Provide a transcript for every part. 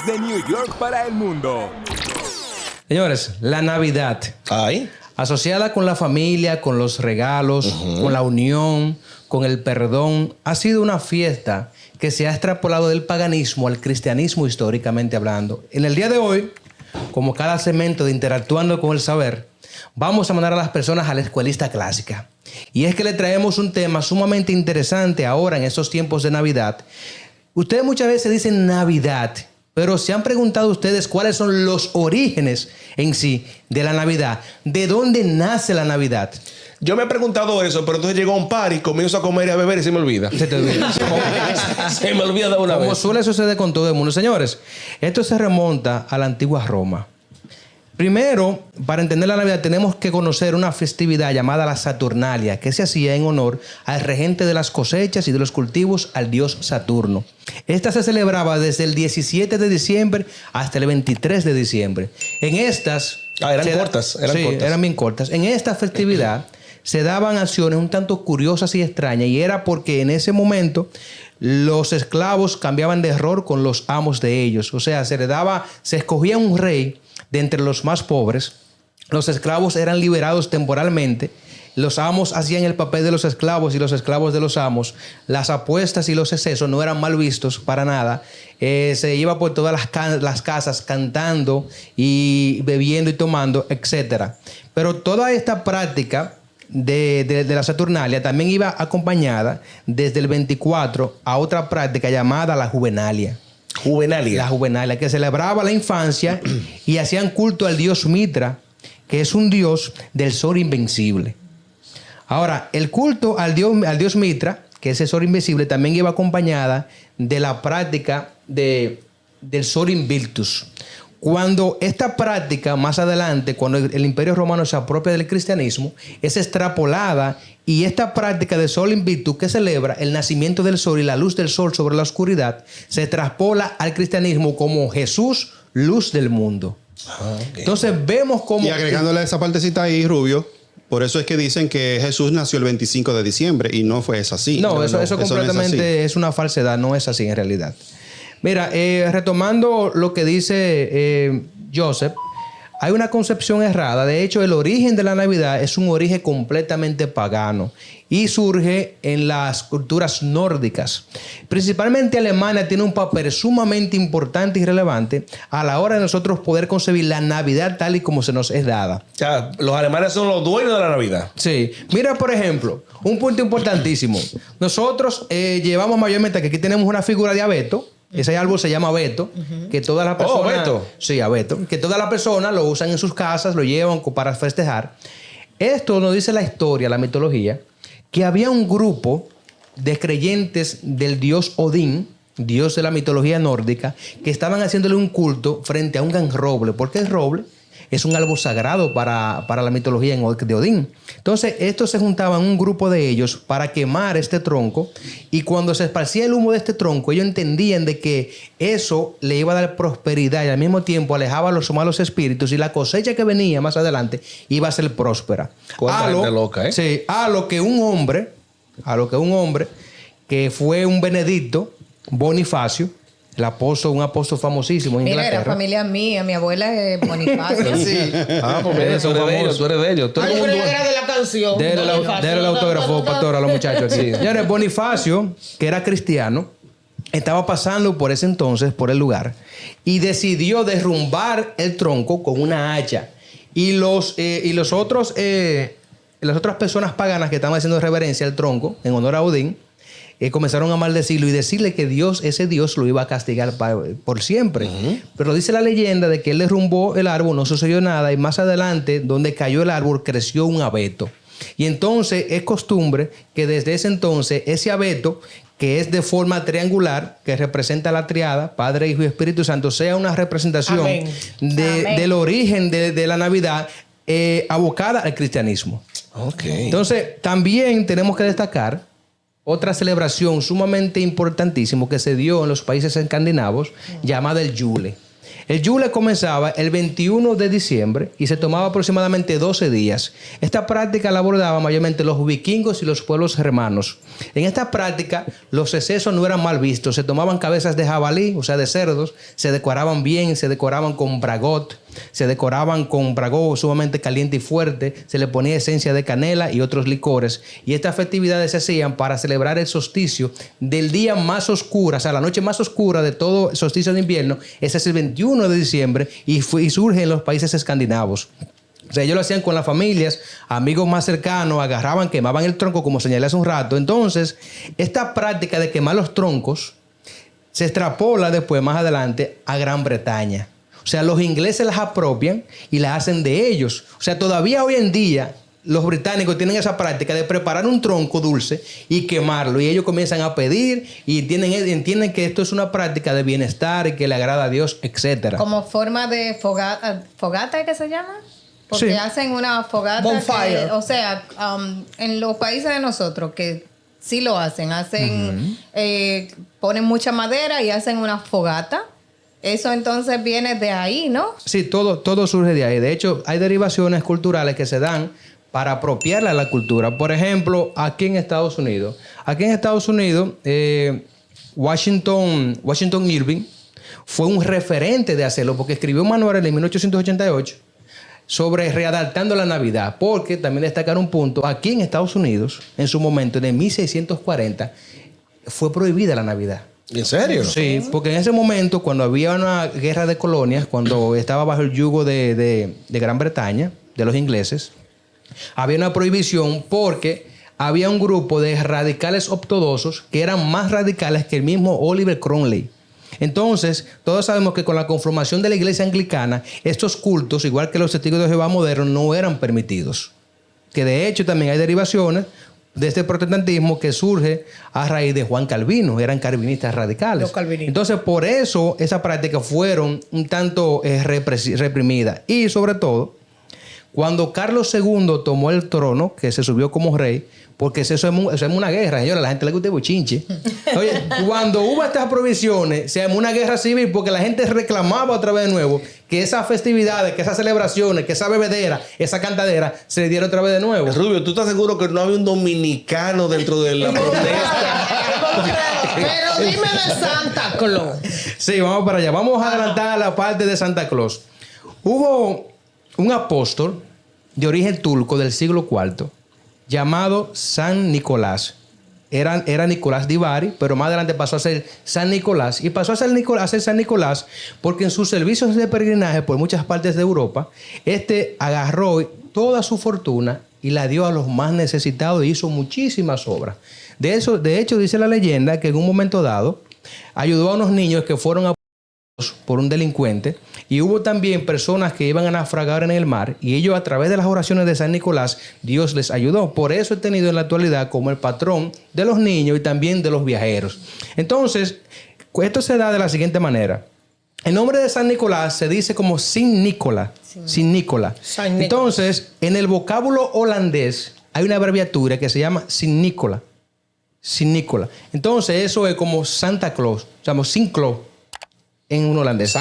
Desde New York para el mundo. Señores, la Navidad. Ay. Asociada con la familia, con los regalos, con la unión, con el perdón, ha sido una fiesta que se ha extrapolado del paganismo al cristianismo históricamente hablando. En el día de hoy, como cada segmento de Interactuando con el Saber, vamos a mandar a las personas a la escuelista clásica. Y es que le traemos un tema sumamente interesante ahora en estos tiempos de Navidad. Ustedes muchas veces dicen Navidad, pero ¿se han preguntado ustedes cuáles son los orígenes en sí de la Navidad? ¿De dónde nace la Navidad? Yo me he preguntado eso, pero entonces llego a un party, comienzo a comer y a beber y se me olvida. Se te olvida. Se me olvida de una vez. Como suele suceder con todo el mundo. Señores, esto se remonta a la antigua Roma. Primero, para entender la Navidad, tenemos que conocer una festividad llamada la Saturnalia, que se hacía en honor al regente de las cosechas y de los cultivos, al dios Saturno. Esta se celebraba desde el 17 de diciembre hasta el 23 de diciembre. En estas... eran cortas. Eran bien cortas. En esta festividad se daban acciones un tanto curiosas y extrañas, y era porque en ese momento los esclavos cambiaban de rol con los amos de ellos. O sea, se escogía un rey de entre los más pobres. Los esclavos eran liberados temporalmente. Los amos hacían el papel de los esclavos y los esclavos de los amos. Las apuestas y los excesos no eran mal vistos para nada. Se iba por todas las casas cantando y bebiendo y tomando, etc. Pero toda esta práctica de la Saturnalia también iba acompañada desde el 24 a otra práctica llamada la Juvenalia. La Juvenalia, que celebraba la infancia y hacían culto al dios Mitra, que es un dios del sol invencible. Ahora, el culto al dios Mitra, que es el sol invencible, también iba acompañada de la práctica del sol invictus. Cuando esta práctica, más adelante, cuando el Imperio Romano se apropia del cristianismo, es extrapolada, y esta práctica de sol invictus, que celebra el nacimiento del sol y la luz del sol sobre la oscuridad, se traspola al cristianismo como Jesús, luz del mundo. Okay. Entonces vemos cómo... Y agregándole esa partecita ahí, Rubio, por eso es que dicen que Jesús nació el 25 de diciembre y no fue así. No, eso completamente es una falsedad, no es así en realidad. Mira, retomando lo que dice Joseph, hay una concepción errada. De hecho, el origen de la Navidad es un origen completamente pagano y surge en las culturas nórdicas. Principalmente Alemania tiene un papel sumamente importante y relevante a la hora de nosotros poder concebir la Navidad tal y como se nos es dada. O sea, los alemanes son los dueños de la Navidad. Sí. Mira, por ejemplo, un punto importantísimo. Nosotros llevamos mayormente que aquí tenemos una figura de abeto. Ese árbol se llama abeto, que todas las personas... abeto. Sí, abeto. Que todas las personas lo usan en sus casas, lo llevan para festejar. Esto nos dice la historia, la mitología, que había un grupo de creyentes del dios Odín, dios de la mitología nórdica, que estaban haciéndole un culto frente a un gran roble. ¿Por qué el roble? Es un árbol sagrado para la mitología de Odín. Entonces, estos se juntaban un grupo de ellos para quemar este tronco, y cuando se esparcía el humo de este tronco, ellos entendían de que eso le iba a dar prosperidad y al mismo tiempo alejaba a los malos espíritus, y la cosecha que venía más adelante iba a ser próspera. Cuánta gente loca, ¿eh? Sí, a lo que un hombre que fue un Benedicto Bonifacio, un apóstol famosísimo en Inglaterra. Mira, era familia mía, mi abuela es Bonifacio. Sí. Porque tú eres de ellos. Yo era de la canción. Déle el autógrafo, pastor, a los muchachos aquí. Señores, Bonifacio, que era cristiano, estaba pasando por ese entonces por el lugar y decidió derrumbar el tronco con una hacha. Y las otras personas paganas que estaban haciendo reverencia al tronco en honor a Odín, comenzaron a maldecirlo y decirle que ese Dios lo iba a castigar por siempre. Pero dice la leyenda de que él derrumbó el árbol, no sucedió nada, y más adelante, donde cayó el árbol, creció un abeto. Y entonces es costumbre que desde ese entonces ese abeto, que es de forma triangular, que representa la triada, Padre, Hijo y Espíritu Santo, sea una representación del origen de la Navidad abocada al cristianismo. Okay. Entonces, también tenemos que destacar otra celebración sumamente importantísima que se dio en los países escandinavos, llamada el Yule. El Yule comenzaba el 21 de diciembre y se tomaba aproximadamente 12 días. Esta práctica la abordaban mayormente los vikingos y los pueblos germanos. En esta práctica, los excesos no eran mal vistos. Se tomaban cabezas de jabalí, o sea, de cerdos, se decoraban bien, se decoraban con bragot, se decoraban con bragó sumamente caliente y fuerte, se le ponía esencia de canela y otros licores. Y estas festividades se hacían para celebrar el solsticio del día más oscuro, o sea, la noche más oscura de todo el solsticio de invierno. Ese es el 21 de diciembre y surge en los países escandinavos. O sea, ellos lo hacían con las familias, amigos más cercanos, agarraban, quemaban el tronco, como señalé hace un rato. Entonces, esta práctica de quemar los troncos se extrapola después, más adelante, a Gran Bretaña. O sea, los ingleses las apropian y las hacen de ellos. O sea, todavía hoy en día los británicos tienen esa práctica de preparar un tronco dulce y quemarlo. Y ellos comienzan a pedir y entienden que esto es una práctica de bienestar y que le agrada a Dios, etc. Como forma de fogata, ¿qué se llama? Porque Sí. hacen una fogata. Bonfire. O sea, en los países de nosotros que sí lo hacen, ponen mucha madera y hacen una fogata. Eso entonces viene de ahí, ¿no? Sí, todo surge de ahí. De hecho, hay derivaciones culturales que se dan para apropiarla a la cultura. Por ejemplo, aquí en Estados Unidos. Washington Irving fue un referente de hacerlo porque escribió un manual en 1888 sobre readaptando la Navidad. Porque también destacar un punto, aquí en Estados Unidos, en su momento, en 1640, fue prohibida la Navidad. ¿En serio? Sí, porque en ese momento, cuando había una guerra de colonias, cuando estaba bajo el yugo de Gran Bretaña, de los ingleses, había una prohibición porque había un grupo de radicales ortodoxos que eran más radicales que el mismo Oliver Cromwell. Entonces, todos sabemos que con la conformación de la iglesia anglicana, estos cultos, igual que los testigos de Jehová modernos, no eran permitidos. Que de hecho también hay derivaciones de este protestantismo que surge a raíz de Juan Calvino. Eran calvinistas radicales. Los calvinistas. Entonces, por eso esas prácticas fueron un tanto reprimidas. Y sobre todo, cuando Carlos II tomó el trono, que se subió como rey, porque eso es una guerra, señora, a la gente le gusta el bochinche. Oye, cuando hubo estas provisiones, se armó una guerra civil porque la gente reclamaba otra vez de nuevo que esas festividades, que esas celebraciones, que esa bebedera, esa cantadera, se diera otra vez de nuevo. Rubio, ¿tú estás seguro que no había un dominicano dentro de la protesta? Pero dime de Santa Claus. Sí, vamos para allá. Vamos a adelantar la parte de Santa Claus. Hubo un apóstol de origen turco del siglo IV llamado San Nicolás. Era Nicolás de Bari, pero más adelante pasó a ser San Nicolás. Y pasó a ser San Nicolás porque en sus servicios de peregrinaje por muchas partes de Europa, agarró toda su fortuna y la dio a los más necesitados y hizo muchísimas obras. De hecho, dice la leyenda que en un momento dado ayudó a unos niños que fueron por un delincuente, y hubo también personas que iban a naufragar en el mar y ellos, a través de las oraciones de San Nicolás, Dios les ayudó. Por eso he tenido en la actualidad como el patrón de los niños y también de los viajeros. Entonces, esto se da de la siguiente manera. El nombre de San Nicolás se dice como Sin Nicola. Sin Nicola. Entonces, en el vocábulo holandés hay una abreviatura que se llama Sin Nicola. Sin Nicola. Entonces, eso es como Santa Claus. Llamamos Sin Claus en un holandés.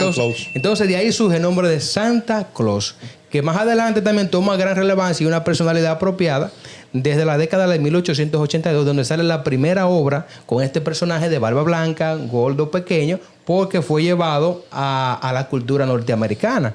Entonces, de ahí surge el nombre de Santa Claus, que más adelante también toma gran relevancia y una personalidad apropiada desde la década de 1882, donde sale la primera obra con este personaje de barba blanca, gordo, pequeño, porque fue llevado a la cultura norteamericana.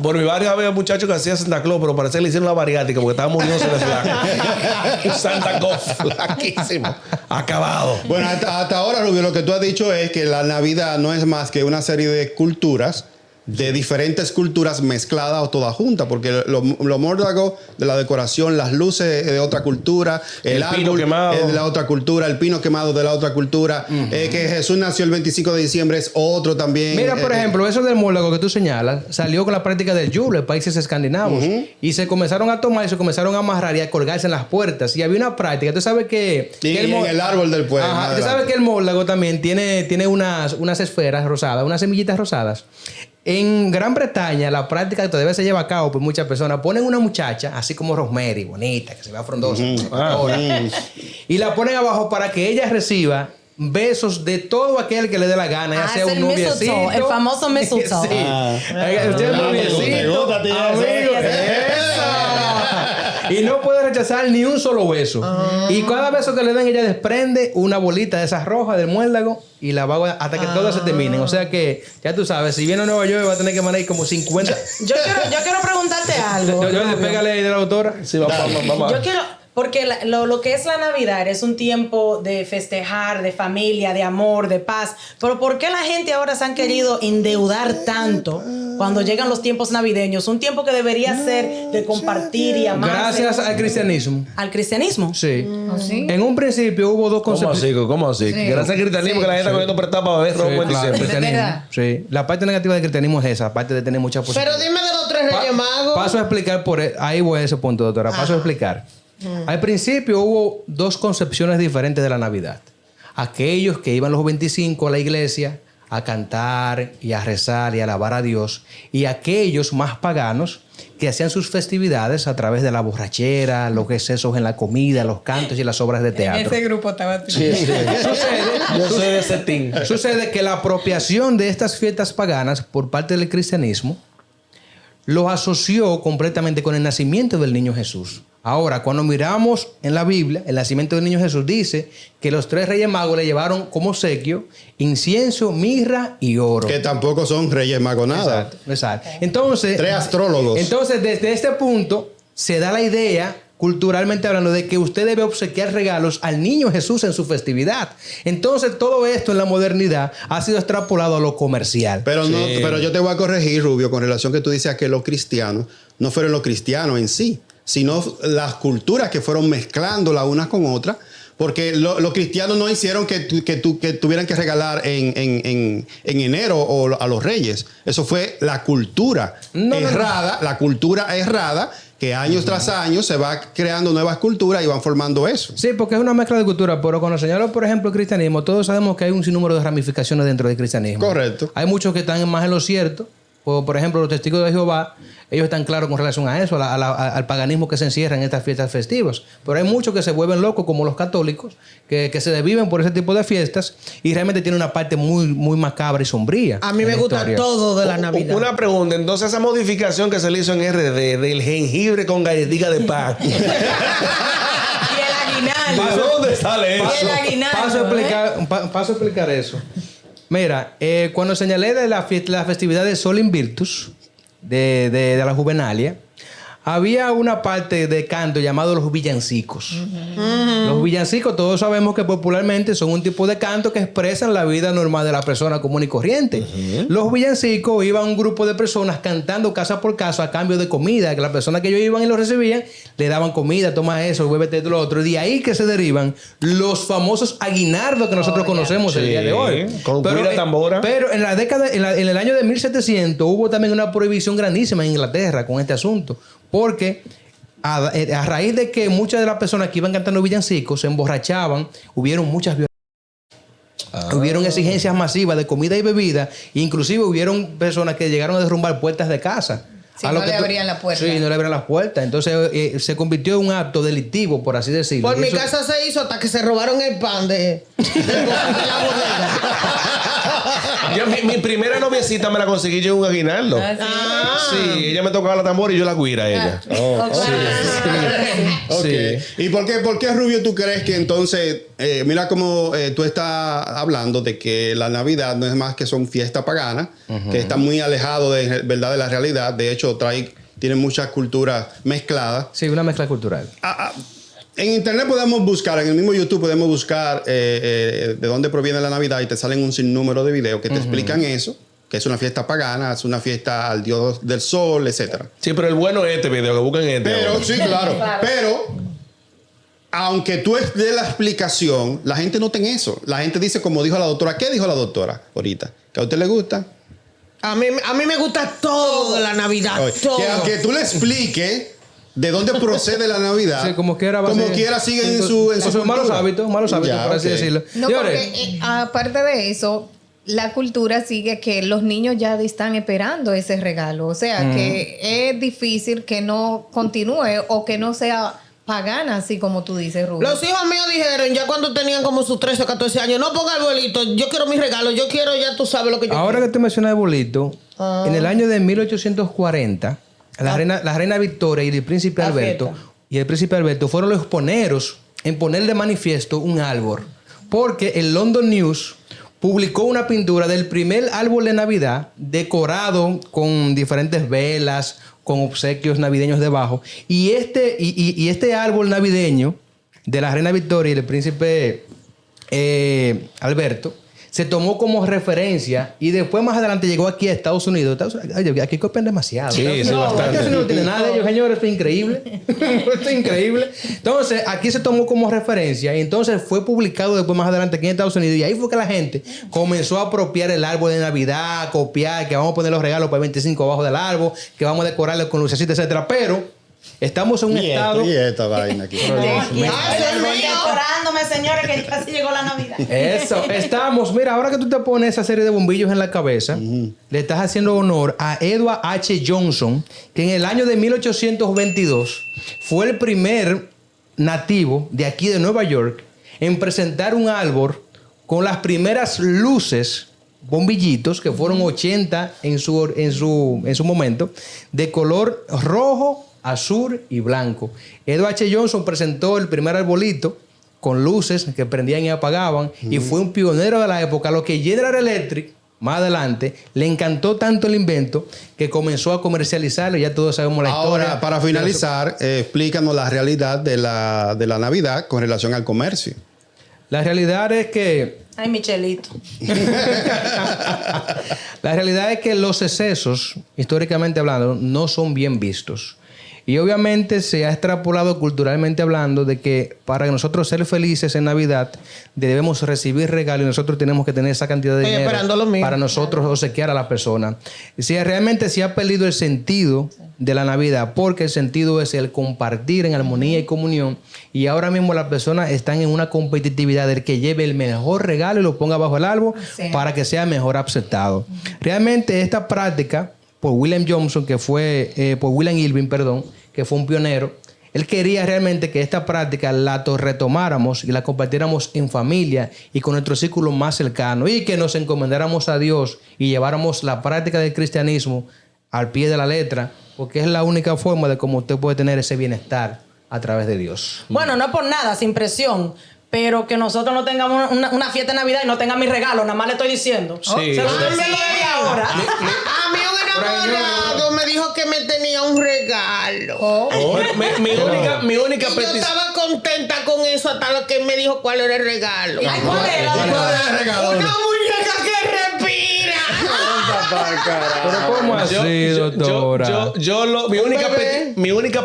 Por mi barrio había muchachos que hacían Santa Claus, pero parece que le hicieron la bariátrica porque estaban muriéndose de flaco. Santa Claus, flaquísimo, acabado. Bueno, hasta ahora, Rubio, lo que tú has dicho es que la Navidad no es más que una serie de culturas, de diferentes culturas mezcladas o todas juntas, porque lo mórdago de la decoración, las luces de otra cultura, el pino árbol quemado es de la otra cultura, el pino quemado de la otra cultura, que Jesús nació el 25 de diciembre es otro también. Mira, por ejemplo, eso del mórdago que tú señalas salió con la práctica del Yule, países escandinavos, y se comenzaron a tomar y se comenzaron a amarrar y a colgarse en las puertas. Y había una práctica, tú sabes que... Y en el árbol del pueblo. Ajá, tú sabes que el mórdago también tiene unas esferas rosadas, unas semillitas rosadas. En Gran Bretaña, la práctica que todavía se lleva a cabo por muchas personas, ponen una muchacha, así como Rosemary, bonita, que se vea frondosa, y la ponen abajo para que ella reciba besos de todo aquel que le dé la gana, ya Ah, sea es un el noviecito. mistletoe, el famoso mistletoe. Sí. Ah. Usted es noviecito, te gusta a ti amigo. Eso. Y no puede rechazar ni un solo beso. Y cada beso que le den, ella desprende una bolita de esas rojas del muérdago y la va hasta que todas se terminen. O sea que, ya tú sabes, si viene a Nueva York va a tener que mandar como 50. Yo quiero preguntarte algo. Pégale ahí de la autora. Sí, vamos. Yo quiero, porque lo que es la Navidad es un tiempo de festejar, de familia, de amor, de paz. Pero ¿por qué la gente ahora se han querido endeudar tanto cuando llegan los tiempos navideños? Un tiempo que debería ser de compartir y amar. Gracias al cristianismo. ¿Al cristianismo? Sí. ¿Sí? En un principio hubo dos ¿Cómo concepciones. así? ¿Cómo así? Sí. Gracias al cristianismo que la gente está cogiendo prestado para beber robo en claro, diciembre. cristianismo. verdad. Sí. La parte negativa del cristianismo es esa, aparte de tener muchas Pero posibilidades. dime de los tres Reyes Magos. Paso a explicar ahí voy a ese punto, doctora. Paso a explicar. Al principio hubo dos concepciones diferentes de la Navidad. Aquellos que iban los 25 a la iglesia a cantar y a rezar y a alabar a Dios, y aquellos más paganos que hacían sus festividades a través de la borrachera, los excesos en la comida, los cantos y las obras de teatro. Ese grupo estaba... Yo soy de ese team. Sucede que la apropiación de estas fiestas paganas por parte del cristianismo los asoció completamente con el nacimiento del niño Jesús. Ahora, cuando miramos en la Biblia, el nacimiento del niño Jesús dice que los tres reyes magos le llevaron como obsequio incienso, mirra y oro. Que tampoco son Reyes Magos nada. Exacto. Entonces, Tres astrólogos. Entonces, desde este punto, se da la idea, culturalmente hablando, de que usted debe obsequiar regalos al niño Jesús en su festividad. Entonces, todo esto en la modernidad ha sido extrapolado a lo comercial. Pero, no, pero yo te voy a corregir, Rubio, con relación que tú dices a que los cristianos no fueron los cristianos en sí, sino las culturas que fueron mezclando las unas con otras. Porque los cristianos no hicieron que tuvieran que regalar en enero o a los reyes. Eso fue la cultura errada, la cultura errada, que años tras años se va creando nuevas culturas y van formando eso. Sí, porque es una mezcla de cultura, pero cuando señalo, por ejemplo, el cristianismo, todos sabemos que hay un sinnúmero de ramificaciones dentro del cristianismo. Correcto. Hay muchos que están más en lo cierto. Por ejemplo, los testigos de Jehová, ellos están claros con relación a eso, al paganismo que se encierra en estas fiestas festivas. Pero hay muchos que se vuelven locos, como los católicos, que se desviven por ese tipo de fiestas y realmente tiene una parte muy, muy macabra y sombría. A mí en me la gusta historia. todo de la Navidad. Una pregunta, entonces esa modificación que se le hizo en RD del jengibre con galletica de pan. Y el aguinaldo. ¿De dónde sale eso? Y el aguinaldo. Paso a explicar eso. Mira, cuando señalé de la festividad de Sol Invictus, de la Juvenalia, había una parte de canto llamado los villancicos. Los villancicos, todos sabemos que popularmente son un tipo de canto que expresan la vida normal de la persona común y corriente. Los villancicos iban un grupo de personas cantando casa por casa a cambio de comida, que las personas que ellos iban y lo recibían, le daban comida, toma eso, bébete de lo otro. Y de ahí que se derivan los famosos aguinaldos que nosotros conocemos el día de hoy. Con cuira tambora. Pero en la década, en el año de 1700 hubo también una prohibición grandísima en Inglaterra con este asunto. Porque a raíz de que muchas de las personas que iban cantando villancicos se emborrachaban, hubieron muchas violencias. Hubieron exigencias masivas de comida y bebida. Inclusive hubieron personas que llegaron a derrumbar puertas de casa. Sí, no le abrían la puerta. Sí, no le abrían las puertas. Entonces se convirtió en un acto delictivo, por así decirlo. Por Y mi eso- casa se hizo hasta que se robaron el pan de la bodega. Yo, mi primera noviecita me la conseguí yo en un aguinaldo. Ah, Sí, ella me tocaba la tambora y yo la guira a ella. Ok. Sí. ¿Y por qué, Rubio, tú crees que entonces, mira cómo tú estás hablando de que la Navidad no es más que son fiestas paganas, que está muy alejado de verdad de la realidad? De hecho, tiene muchas culturas mezcladas. Sí, una mezcla cultural. En internet podemos buscar, en el mismo YouTube podemos buscar de dónde proviene la Navidad y te salen un sinnúmero de videos que te explican eso, que es una fiesta pagana, es una fiesta al dios del sol, etcétera. Sí, pero el bueno es este video, que busquen este. Pero, ahora. sí, claro. Pero, aunque tú des la explicación, la gente no tiene eso. La gente dice, como dijo la doctora. ¿Qué dijo la doctora ahorita? ¿Que a usted le gusta? A mí me gusta todo de la Navidad. Oye, Todo. que aunque tú le expliques de dónde procede la Navidad, Sí, como quiera, siguen en su malos cultura. hábitos, Ya, por así ok. decirlo. No, Señores, porque aparte de eso, la cultura sigue que los niños ya están esperando ese regalo. O sea, que es difícil que no continúe o que no sea pagana, así como tú dices, Rubén. Los hijos míos dijeron, ya cuando tenían como sus 13 o 14 años, no ponga arbolito, yo quiero mis regalos, yo quiero, ya tú sabes lo que yo Ahora quiero. que tú mencionas el bolito, en el año de 1840, la reina Victoria y el príncipe La Alberto fiesta. y el príncipe Alberto fueron los pioneros en poner de manifiesto un árbol. Porque el London News publicó una pintura del primer árbol de Navidad decorado con diferentes velas, con obsequios navideños debajo. Y este árbol navideño de la reina Victoria y del príncipe Alberto se tomó como referencia y después más adelante llegó aquí a Estados Unidos. Oye, aquí copian demasiado. Sí, Estados sí, Unidos- bastante. Estados Unidos no tiene nada de ellos, señores. Esto es increíble. Esto es increíble. Entonces, aquí se tomó como referencia y entonces fue publicado después más adelante aquí en Estados Unidos. Y ahí fue que la gente comenzó a apropiar el árbol de Navidad, a copiar, que vamos a poner los regalos para el 25 abajo del árbol, que vamos a decorarlo con lucecitas, etcétera. Pero estamos en un estado... Y esta vaina aquí. Decorándome, señores, que casi llegó la Navidad. Eso, estamos. Mira, ahora que tú te pones esa serie de bombillos en la cabeza, le estás haciendo honor a Edward H. Johnson, que en el año de 1822 fue el primer nativo de aquí de Nueva York en presentar un árbol con las primeras luces, bombillitos, que fueron 80 en su momento, de color rojo, azul y blanco. Edward H. Johnson presentó el primer arbolito con luces que prendían y apagaban y fue un pionero de la época, lo que General Electric más adelante le encantó tanto el invento que comenzó a comercializarlo. Ya todos sabemos la historia. Ahora, para finalizar, explícanos la realidad de la Navidad con relación al comercio. La realidad es que Ay, Michelito. la realidad es que los excesos, históricamente hablando, no son bien vistos. Y obviamente se ha extrapolado culturalmente hablando de que para nosotros ser felices en Navidad debemos recibir regalos y nosotros tenemos que tener esa cantidad de Estoy dinero esperando lo mío. para nosotros obsequiar a la persona. Si realmente se ha perdido el sentido de la Navidad, porque el sentido es el compartir en armonía y comunión, y ahora mismo las personas están en una competitividad del que lleve el mejor regalo y lo ponga bajo el árbol Sí. para que sea mejor aceptado. Realmente esta práctica por William Johnson, que fue, por William Irving, perdón, que fue un pionero, él quería realmente que esta práctica la retomáramos y la compartiéramos en familia y con nuestro círculo más cercano y que nos encomendáramos a Dios y lleváramos la práctica del cristianismo al pie de la letra, porque es la única forma de cómo usted puede tener ese bienestar a través de Dios. Bueno, no es por nada, sin presión. Pero que nosotros no tengamos una fiesta de Navidad y no tengan mis regalos, nada más le estoy diciendo. Sí. Se lo estoy diciendo desde ahora. A mí un enamorado me dijo que me tenía un regalo. Mi única Y yo petición. estaba contenta con eso hasta lo que él me dijo cuál era el regalo. Ay, ¿cuál era? Una muñeca que respira. Pero ¿cómo así, doctora? Mi única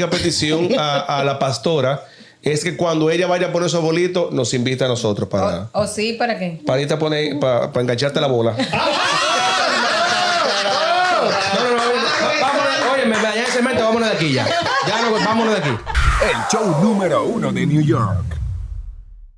petición a la pastora es que cuando ella vaya a poner su arbolito, nos invita a nosotros para ¿O sí? ¿Para qué? para irte a poner, para engancharte la bola. Oye, me dañé el cemento, vámonos de aquí ya. Vámonos de aquí. El show número 1 de New York.